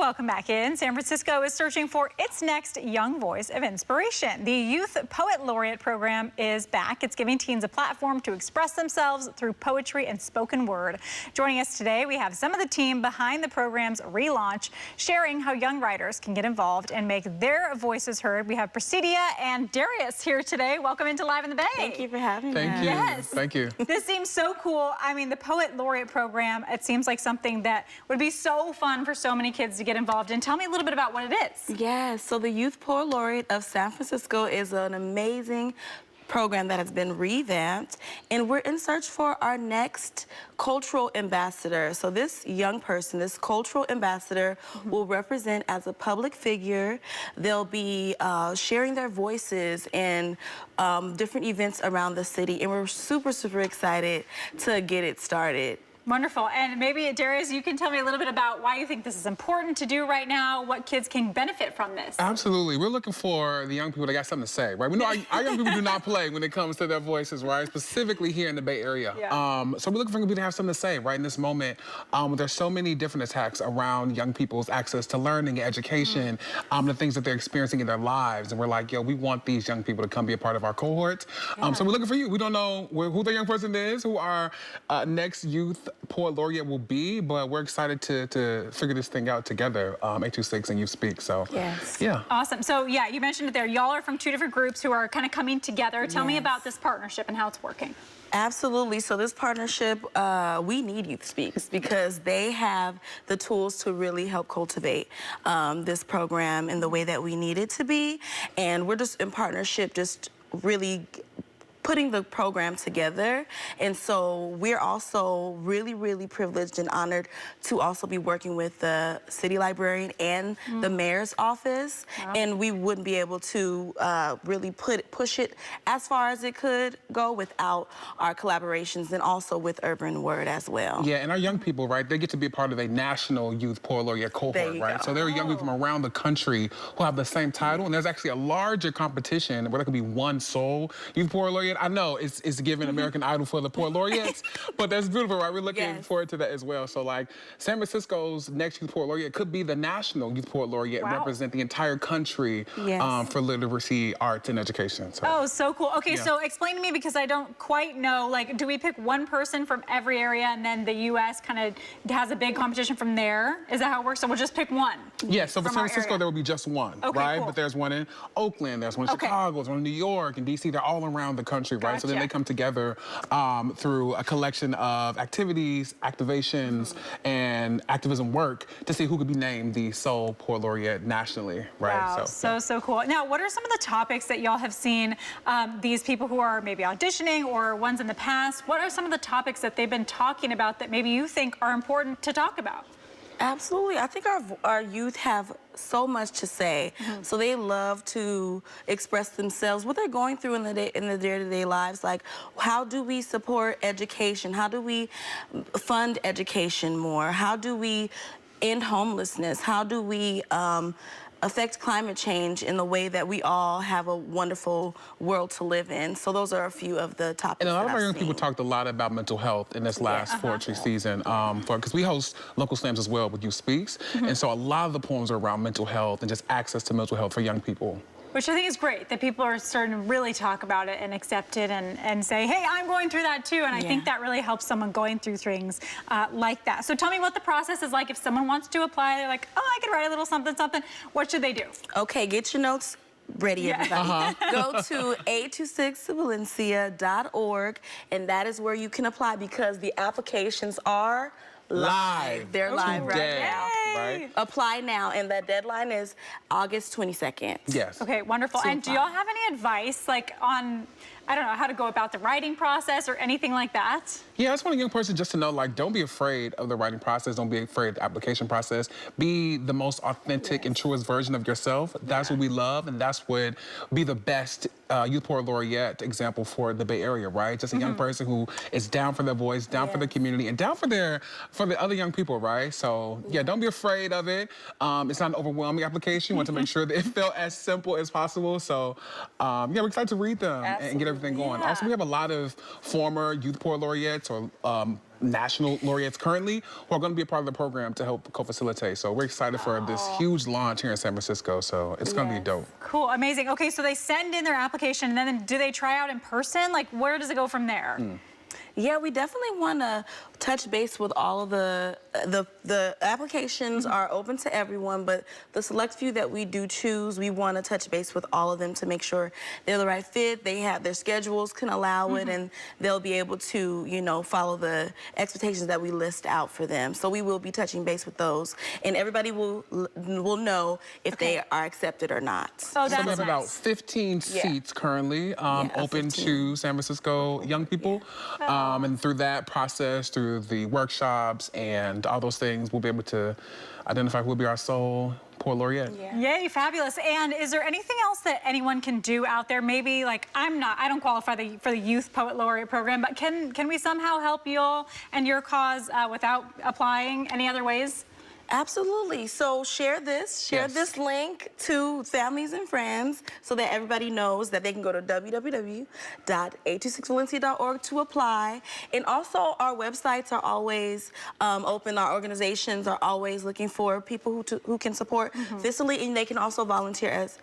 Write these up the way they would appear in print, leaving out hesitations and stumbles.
Welcome back in. San Francisco is searching for its next young voice of inspiration. The Youth Poet Laureate program is back. It's giving teens a platform to express themselves through poetry and spoken word. Joining us today, we have some of the team behind the program's relaunch, sharing how young writers can get involved and make their voices heard. We have Presidia and Darius here today. Welcome into Live in the Bay. Thank you for having me. Thank you. Yes. Thank you. This seems so cool. I mean, the Poet Laureate program, it seems like something that would be so fun for so many kids to get involved in. Tell me a little bit about what it is. Yes, so the Youth Poet Laureate of San Francisco is an amazing program that has been revamped, and we're in search for our next cultural ambassador. So this young person, this cultural ambassador, will represent as a public figure. They'll be sharing their voices in different events around the city, and we're super, super excited to get it started. Wonderful. And maybe, Darius, you can tell me a little bit about why you think this is important to do right now, what kids can benefit from this. Absolutely. We're looking for the young people that got something to say, right? We know our young people do not play when it comes to their voices, right? Specifically here in the Bay Area. Yeah. So we're looking for people to have something to say, right? In this moment, there's so many different attacks around young people's access to learning, education, the things that they're experiencing in their lives. And we're like, yo, we want these young people to come be a part of our cohort. So we're looking for you. We don't know who the young person is, who our next Youth Poet Laureate will be, but we're excited to figure this thing out together, 826 and You Speak, so yes. Yeah. Awesome. So yeah, you mentioned it there. Y'all are from two different groups who are kind of coming together. Tell me about this partnership and how it's working. Absolutely. So this partnership, we need Youth Speaks because they have the tools to really help cultivate this program in the way that we need it to be. And we're just in partnership, just really putting the program together. And so we're also really, really privileged and honored to also be working with the city librarian and the mayor's office. Wow. And we wouldn't be able to really push it as far as it could go without our collaborations, and also with Urban Word as well. Yeah, and our young people, right, they get to be a part of a national Youth Poet Laureate cohort, right? So there are young people from around the country who have the same title, and there's actually a larger competition where there could be one sole Youth Poet Laureate. I know it's giving American Idol for the Poet Laureates, but that's beautiful, right? We're looking forward to that as well. So like San Francisco's next Youth Poet Laureate could be the national Youth Poet Laureate and represent the entire country for literacy, arts, and education. So. Oh, so cool. Okay, so explain to me, because I don't quite know, like, do we pick one person from every area and then the U.S. kind of has a big competition from there? Is that how it works? So we'll just pick one? Yeah, so for San Francisco, there will be just one, right? Cool. But there's one in Oakland, there's one in Chicago, there's one in New York and D.C. They're all around the country, right? So then they come together through a collection of activities, activations, and activism work to see who could be named the sole Poet Laureate nationally, right? Wow, so cool. Now, what are some of the topics that y'all have seen these people who are maybe auditioning or ones in the past, what are some of the topics that they've been talking about that maybe you think are important to talk about? Absolutely. I think our youth have so much to say. So they love to express themselves, what they're going through in the day-to-day lives. Like, how do we support education? How do we fund education more? How do we end homelessness? How do we affect climate change in the way that we all have a wonderful world to live in? So those are a few of the topics. And a lot of our young people talked a lot about mental health in this last poetry season, because we host local slams as well with You Speaks, and so a lot of the poems are around mental health and just access to mental health for young people. Which I think is great, that people are starting to really talk about it and accept it and say, hey, I'm going through that too. And I think that really helps someone going through things like that. So tell me what the process is like if someone wants to apply. They're like, oh, I could write a little something, something. What should they do? Okay, get your notes ready, everybody. Go to 826valencia.org, and that is where you can apply, because the applications are live. They're live right now. Right? Apply now, and that deadline is August 22nd. Yes. Okay, wonderful. And do y'all have any advice, like, on, I don't know, how to go about the writing process or anything like that? Yeah, I just want a young person just to know, like, don't be afraid of the writing process. Don't be afraid of the application process. Be the most authentic and truest version of yourself. That's what we love, and that's what be the best Youth Poet Laureate example for the Bay Area, right? Just a young person who is down for their voice, down for their community, and down for the other young people, right? So, yeah, don't be afraid of it. It's not an overwhelming application. You want to make sure that it felt as simple as possible. So, yeah, we're excited to read them and get everything going. Also, we have a lot of former Youth Poet Laureates or national laureates currently who are going to be a part of the program to help co-facilitate. So we're excited for this huge launch here in San Francisco. So it's going to be dope. Cool, amazing. Okay, so they send in their application, and then do they try out in person? Like, where does it go from there? Yeah, we definitely want to touch base with all of the applications are open to everyone, but the select few that we do choose, we want to touch base with all of them to make sure they're the right fit, they have their schedules can allow it, and they'll be able to, you know, follow the expectations that we list out for them. So we will be touching base with those, and everybody will know if they are accepted or not. Oh, So that's we have nice. about 15 seats currently open 15. to San Francisco young people. And through that process, through the workshops and all those things, we'll be able to identify who will be our sole poet laureate. Yay, fabulous. And is there anything else that anyone can do out there? Maybe like I don't qualify for the Youth Poet Laureate program, but can we somehow help you all and your cause without applying any other ways? Absolutely. So share this link to families and friends so that everybody knows that they can go to www.826valencia.org to apply. And also our websites are always open. Our organizations are always looking for people who can support fiscally, and they can also volunteer as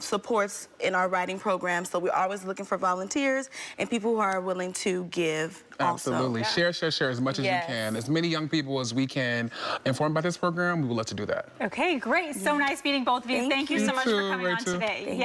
supports in our writing program. So we're always looking for volunteers and people who are willing to give. Absolutely. Also. Share as much as you can. As many young people as we can inform about this program, we would love to do that. Okay, great. So nice meeting both of you. Thank you so much for coming on today.